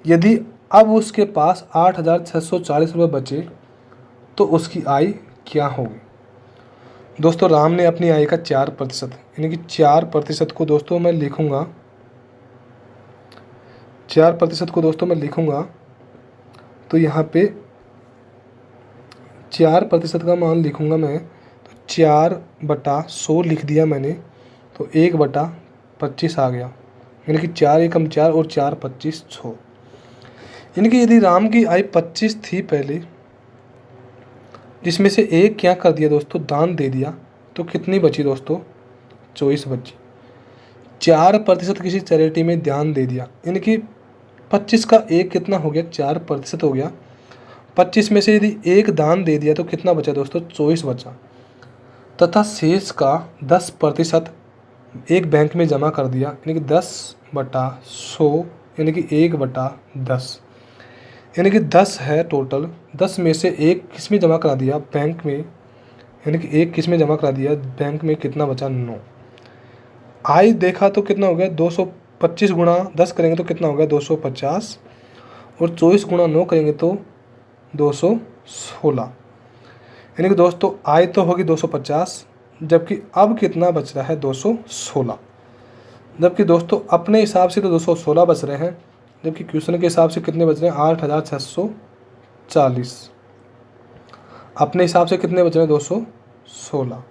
यदि अब उसके पास 8,640 रुपये बचे तो उसकी आय क्या होगी? दोस्तों राम ने अपनी आय का 4% यानी कि 4% को दोस्तों मैं लिखूँगा, 4% को दोस्तों मैं लिखूँगा तो यहाँ पे 4% का मान लिखूँगा मैं, तो 4/100 लिख दिया मैंने, तो 1/25 आ गया, यानी कि 4 एकम 4 और 4 25 100। यानी कि यदि राम की आय 25 थी पहले, जिसमें से एक क्या कर दिया दोस्तों, दान दे दिया, तो कितनी बची दोस्तों? 24 बची। 4% किसी चैरिटी में दान दे दिया, यानी कि 25 का एक कितना हो गया? 4% हो गया। 25 में से यदि एक दान दे दिया तो कितना बचा दोस्तों? 24 बचा। तथा शेष का 10% एक बैंक में जमा कर दिया, यानी कि 10/100 यानी कि 1/10, यानी कि 10 है टोटल। 10 में से एक किस में जमा करा दिया? बैंक में, यानी कि एक किस में जमा करा दिया? बैंक में। कितना बचा? 9। आय देखा तो कितना हो गया? 225 गुणा 10 करेंगे तो कितना हो गया? 250, और 24 गुणा 9 करेंगे तो 216। यानी कि दोस्तों आय तो होगी 250, जबकि अब कितना बच रहा है? 216। जबकि दोस्तों अपने हिसाब से तो 216 बच रहे हैं, जबकि क्वेश्चन के हिसाब से कितने बच रहे हैं? 8,640। अपने हिसाब से कितने बच रहे हैं? 216।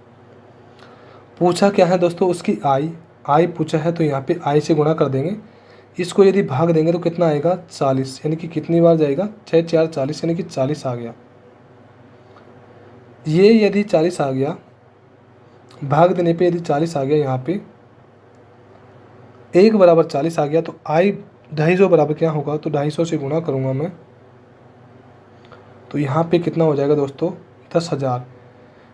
पूछा क्या है दोस्तों? उसकी आय। आय पूछा है तो यहाँ पे आय से गुणा कर देंगे। इसको यदि भाग देंगे तो कितना आएगा? 40, यानी कि कितनी बार जाएगा? 6 4 40, यानी कि 40 आ गया। ये यदि 40 आ गया, भाग देने पे यदि 40 आ गया, यहाँ पे 1 बराबर 40 आ गया, तो आय 250 बराबर क्या होगा? तो 250 से गुणा करूँगा मैं, तो यहाँ पे कितना हो जाएगा दोस्तों? 10,000।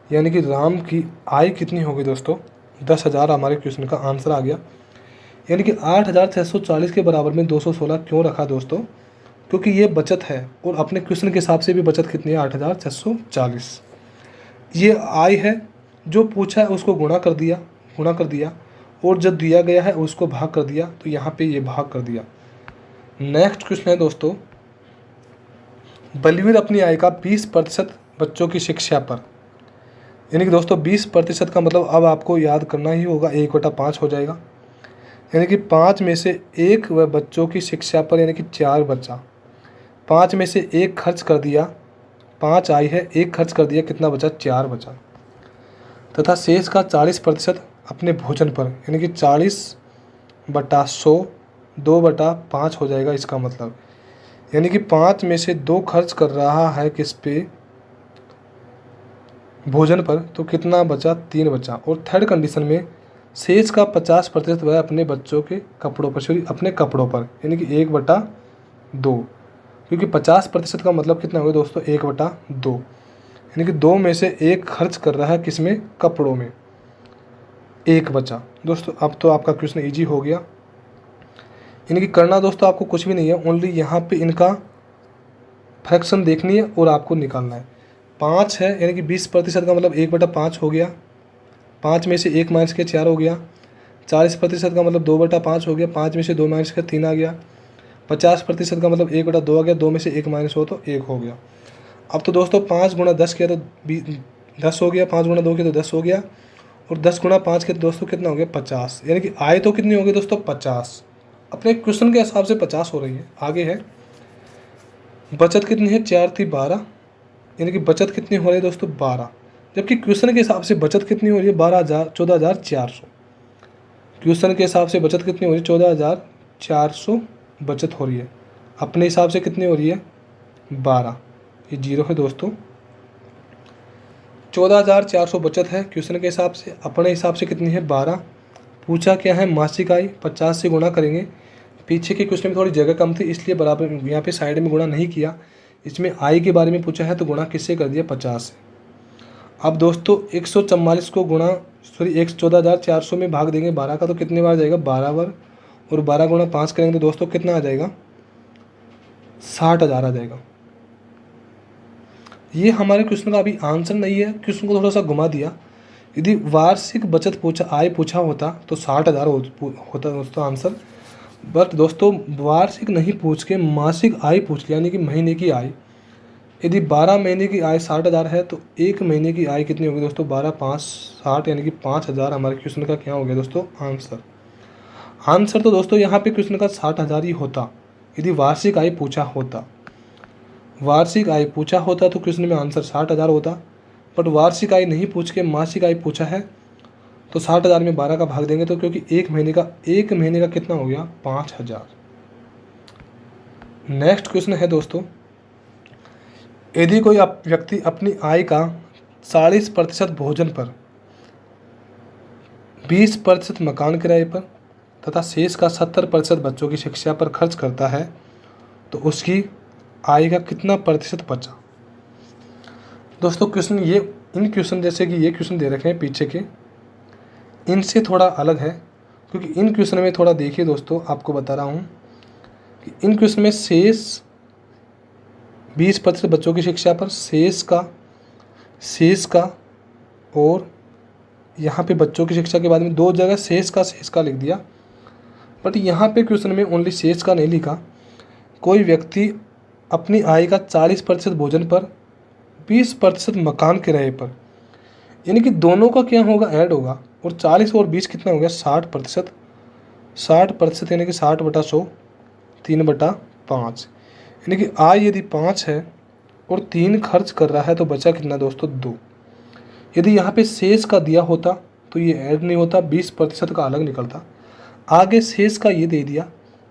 यानी कि राम की आय कितनी होगी दोस्तों? 10,000 हमारे क्वेश्चन का आंसर आ गया। यानी कि 8,640 के बराबर में 216 क्यों रखा दोस्तों? क्योंकि ये बचत है, और अपने क्वेश्चन के हिसाब से भी बचत कितनी है? 8,640। ये आय है, जो पूछा है उसको गुणा कर दिया, और जब दिया गया है उसको भाग कर दिया, तो यहाँ पे ये भाग कर दिया। नेक्स्ट क्वेश्चन है दोस्तों, बलवीर अपनी आय का 20% बच्चों की शिक्षा पर, यानी कि दोस्तों 20% का मतलब अब आपको याद करना ही होगा, 1/5 हो जाएगा। यानी कि 5 में से 1 वह बच्चों की शिक्षा पर, यानी कि 4 बचा। 5 में से 1 खर्च कर दिया, 5 आई है, 1 खर्च कर दिया, कितना बचा? 4 बचा। तथा शेष का 40% अपने भोजन पर, यानी कि 40/100 2/5 हो जाएगा इसका मतलब। यानी कि 5 में से 2 खर्च कर रहा है किस पे? भोजन पर, तो कितना बचा? 3 बचा। और थर्ड कंडीशन में शेष का 50% वह अपने बच्चों के कपड़ों पर, सॉरी अपने कपड़ों पर, यानी कि 1/2, क्योंकि 50% का मतलब कितना होगा दोस्तों? 1/2, यानी कि 2 में से 1 खर्च कर रहा है किसमें? कपड़ों में। 1 बचा। दोस्तों अब तो आपका क्वेश्चन ईजी हो गया। यानी कि करना दोस्तों आपको कुछ भी नहीं है, ओनली यहाँ पे इनका फ्रैक्शन देखनी है और आपको निकालना है। 5 है, यानी कि 20% का मतलब 1/5 हो गया। 5 में से 1 माइनस के 4 हो गया। 40% का मतलब 2/5 हो गया। 5 में से 2 माइनस के 3 आ गया। 50% का मतलब 1/2 आ गया। 2 में से 1 माइनस हो तो 1 हो गया। अब तो दोस्तों 5 गुणा 10 किया तो 10 हो गया। 5 गुणा 2 किया तो 10 हो गया, और 10 गुणा 5 किया तो दोस्तों कितना हो गया? 50। यानी कि आय तो कितनी होगी दोस्तों? 50। अपने क्वेश्चन के हिसाब से 50 हो रही है। आगे है बचत कितनी है? 4 थी 12, यानी कि बचत कितनी हो रही है दोस्तों? 12। जबकि क्वेश्चन के हिसाब से बचत कितनी हो रही है? 14,400। क्वेश्चन के हिसाब से बचत कितनी हो रही है? 14,400 बचत हो रही है। अपने हिसाब से कितनी हो रही है? 12। ये 0 है दोस्तों। 14,400 बचत है क्वेश्चन के हिसाब से, अपने हिसाब से कितनी है? 12। पूछा क्या है? मासिक आय। 50 से गुणा करेंगे। पीछे के क्वेश्चन में थोड़ी जगह कम थी, इसलिए बराबर यहाँ पे साइड में गुणा नहीं किया। इसमें आय के बारे में पूछा है तो गुणा किससे कर दिया? 50 से। अब दोस्तों 144 को गुणा 14,400 में भाग देंगे 12 का, तो कितने बार जाएगा 12 बार, और 12 गुणा 5 करेंगे तो दोस्तों कितना आ जाएगा 60,000 आ जाएगा। ये हमारे क्वेश्चन का अभी आंसर नहीं है, क्वेश्चन को थोड़ा सा घुमा दिया। यदि वार्षिक बचत पूछा आय पूछा होता तो 60,000 होता दोस्तों आंसर। बट दोस्तों वार्षिक नहीं पूछ के मासिक आय पूछ लिया, यानी कि महीने की आय। यदि 12 महीने की आय 60,000 है तो एक महीने की आय कितनी होगी दोस्तों 12 5 60, यानी कि 5,000 हमारे क्वेश्चन का क्या हो गया दोस्तों आंसर। आंसर तो दोस्तों यहाँ पे क्वेश्चन का 60,000 ही होता यदि वार्षिक आय पूछा होता। वार्षिक आय पूछा होता तो क्वेश्चन में आंसर 60,000 होता, बट वार्षिक आय नहीं पूछ के मासिक आय पूछा है तो 60,000 में 12 का भाग देंगे तो क्योंकि एक महीने का कितना हो गया 5,000। नेक्स्ट क्वेश्चन है दोस्तों, यदि कोई व्यक्ति अपनी आय का 40% भोजन पर, 20% मकान किराए पर तथा शेष का 70% बच्चों की शिक्षा पर खर्च करता है तो उसकी आय का कितना प्रतिशत बचा। दोस्तों क्वेश्चन ये इन क्वेश्चन जैसे कि ये क्वेश्चन दे रखे हैं पीछे के, इनसे थोड़ा अलग है, क्योंकि इन क्वेश्चन में थोड़ा देखिए दोस्तों, आपको बता रहा हूँ कि इन क्वेश्चन में शेष 20% बच्चों की शिक्षा पर, शेष का और यहाँ पे बच्चों की शिक्षा के बाद में दो जगह शेष का लिख दिया, बट यहाँ पे क्वेश्चन में ओनली शेष का नहीं लिखा। कोई व्यक्ति अपनी आय का 40% भोजन पर, 20% मकान किराए पर, यानी कि दोनों का क्या होगा ऐड होगा, और 40 और 20 कितना हो गया 60%। 60% यानी कि 60/100 3/5, यानी कि आय यदि 5 है और 3 खर्च कर रहा है तो बचा कितना दोस्तों 2। यदि यहाँ पे शेष का दिया होता तो ये ऐड नहीं होता, 20% का अलग निकलता। आगे शेष का ये दे दिया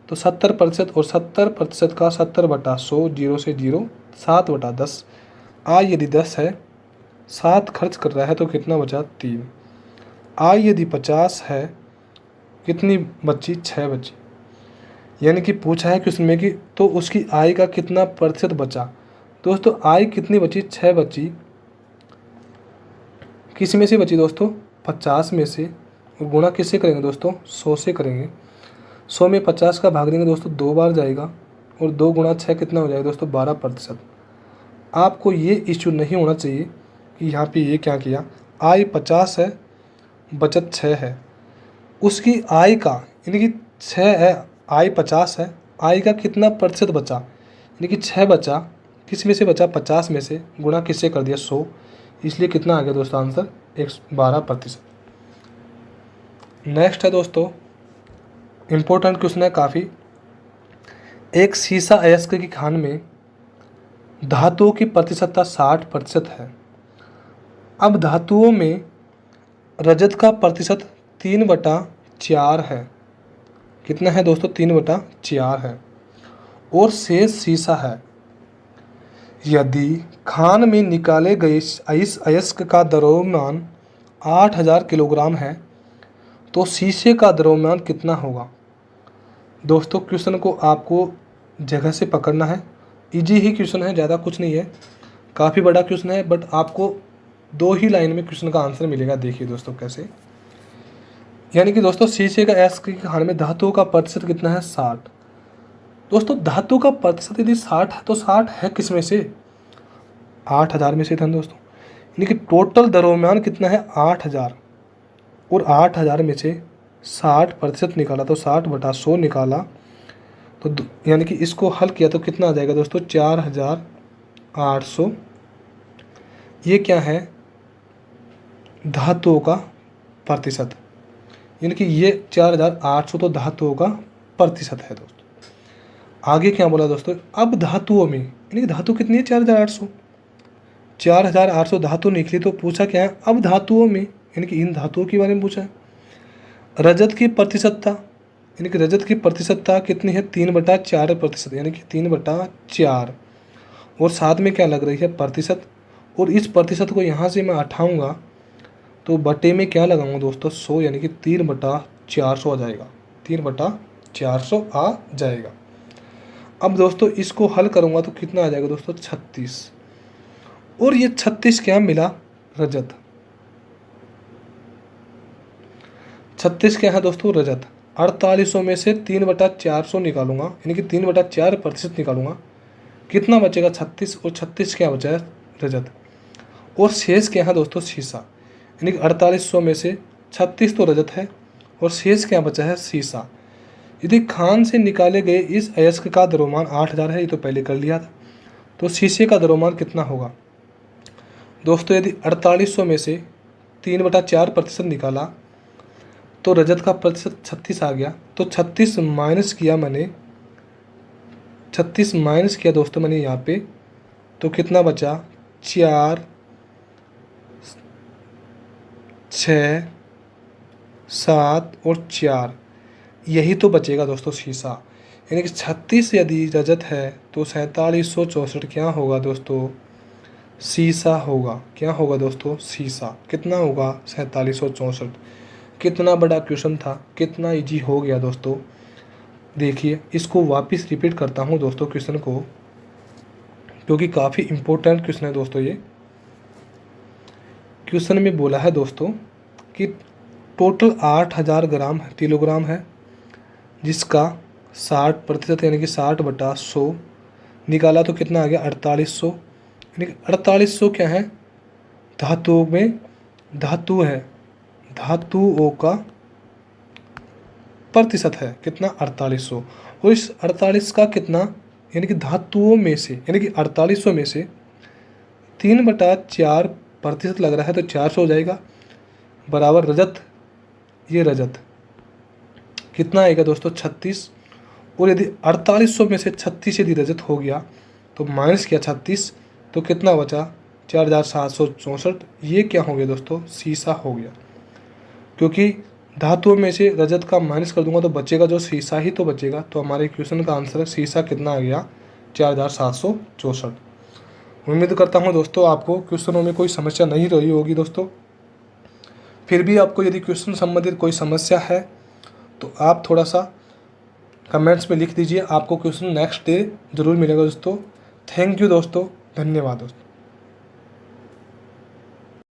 तो 70% और 70% का 70/100 0 से 0 7/10। आय यदि 10 है 7 खर्च कर रहा है तो कितना बचा 3। आय यदि 50 है कितनी बची 6 बची, यानी कि पूछा है क्वेश्चन में कि तो उसकी आय का कितना प्रतिशत बचा। दोस्तों आय कितनी बची 6 बची, किस में से बची दोस्तों 50 में से, और गुणा किससे करेंगे दोस्तों 100 से करेंगे। 100 में 50 का भाग देंगे दोस्तों 2 बार जाएगा, और 2 गुणा 6 कितना हो जाएगा दोस्तों 12%। आपको ये इश्यू नहीं होना चाहिए कि यहाँ पे ये क्या किया, आय 50 है बचत 6 है, उसकी आय का यानी कि 6 है आय 50 है, आय का कितना प्रतिशत बचा, यानी कि 6 बचा, किस में से बचा 50 में से, गुणा किससे कर दिया 100, इसलिए कितना आ गया दोस्तों आंसर 12%। नेक्स्ट है दोस्तों इम्पोर्टेंट क्वेश्चन है काफ़ी। एक शीशा अयस्क की खान में धातुओं की प्रतिशतता 60% है। अब धातुओं में रजत का प्रतिशत 3/4 है। कितना है दोस्तों 3/4 है, और शेष शीशा है। यदि खान में निकाले गए इस अयस्क का द्रव्यमान 8,000 किलोग्राम है तो शीशे का द्रव्यमान कितना होगा। दोस्तों क्वेश्चन को आपको जगह से पकड़ना है, इजी ही क्वेश्चन है, ज़्यादा कुछ नहीं है, काफ़ी बड़ा क्वेश्चन है, बट आपको 2 ही लाइन में क्वेश्चन का आंसर मिलेगा। देखिए दोस्तों कैसे, यानी कि दोस्तों शीशे का अयस्क की खान में धातुओं का प्रतिशत कितना है 60। दोस्तों धातु का प्रतिशत यदि 60 है तो 60 है किस में से 8,000 में से था दोस्तों, यानी कि टोटल द्रव्यमान कितना है 8,000, और 8,000 में से 60% निकाला तो 60/100 निकाला, तो यानी कि इसको हल किया तो कितना आ जाएगा दोस्तों 4,800। ये क्या है धातुओं का प्रतिशत, यानी कि ये 4,800 तो धातुओं का प्रतिशत है दोस्तों। आगे क्या बोला दोस्तों, अब धातुओं में, यानी कि धातु कितनी है 4,800 धातु निकली, तो पूछा क्या है अब धातुओं में, यानी कि इन धातुओं के बारे में पूछा है। रजत की प्रतिशतता, यानी कि रजत की प्रतिशतता कितनी है 3/4%, यानी कि 3/4, और साथ में क्या लग रही है प्रतिशत, और इस प्रतिशत को यहाँ से मैं हटाऊँगा तो बटे में क्या लगाऊंगा दोस्तों 100, यानी कि 3/400 आ जाएगा, 3/400 आ जाएगा। अब दोस्तों इसको हल करूंगा तो कितना आ जाएगा दोस्तों 36, और ये 36 क्या मिला रजत। 36 क्या है दोस्तों? रजत। 4800 में से 3/400 निकालूंगा, यानी कि 3/4% निकालूंगा, कितना बचेगा? 36। और 36 क्या बचा है? रजत। और शेष क्या है दोस्तों? सीसा। यानी कि 4800 में से 36 तो रजत है और शेष क्या बचा है? सीसा। यदि खान से निकाले गए इस अयस्क का द्रव्यमान 8000 है, ये तो पहले कर लिया था, तो शीशे का द्रव्यमान कितना होगा दोस्तों? यदि 4800 में से 3/4% निकाला तो रजत का प्रतिशत 36 आ गया, तो 36 माइनस किया मैंने, 36 माइनस किया दोस्तों मैंने यहाँ पे, तो कितना बचा? 4, 6, 7 और 4, यही तो बचेगा दोस्तों शीशा। यानी कि 36 यदि रजत है तो 4764 क्या होगा दोस्तों? शीशा होगा। क्या होगा दोस्तों? शीशा। कितना होगा? 4764। कितना बड़ा क्वेश्चन था, कितना इजी हो गया दोस्तों। देखिए इसको वापस रिपीट करता हूँ दोस्तों क्वेश्चन को, क्योंकि काफ़ी इम्पोर्टेंट क्वेश्चन है दोस्तों ये। क्वेश्चन में बोला है दोस्तों कि टोटल 8000 किलोग्राम है, जिसका 60% यानी कि 60/100 निकाला तो कितना आ गया? 4800। यानी कि 4800 क्या है? धातुओं में धातु है, धातुओं का प्रतिशत है। कितना? 4800। और इस 48 का कितना, यानी कि धातुओं में से, यानी कि 4800 में से 3/4% लग रहा है, तो 400 हो जाएगा, बराबर रजत। ये रजत कितना आएगा दोस्तों? 36। और यदि 4800 में से 36 यदि रजत हो गया तो माइनस किया 36, तो कितना बचा? 4764। ये क्या हो गया दोस्तों? सीसा हो गया। क्योंकि धातुओं में से रजत का माइनस कर दूंगा तो बचेगा जो सीसा ही तो बचेगा। तो हमारे क्वेश्चन का आंसर सीसा कितना आ गया? 4764। उम्मीद करता हूँ दोस्तों आपको क्वेश्चनों में कोई समस्या नहीं रही होगी दोस्तों। फिर भी आपको यदि क्वेश्चन संबंधित कोई समस्या है तो आप थोड़ा सा कमेंट्स में लिख दीजिए, आपको क्वेश्चन नेक्स्ट डे ज़रूर मिलेगा दोस्तों। थैंक यू दोस्तों, धन्यवाद दोस्तों।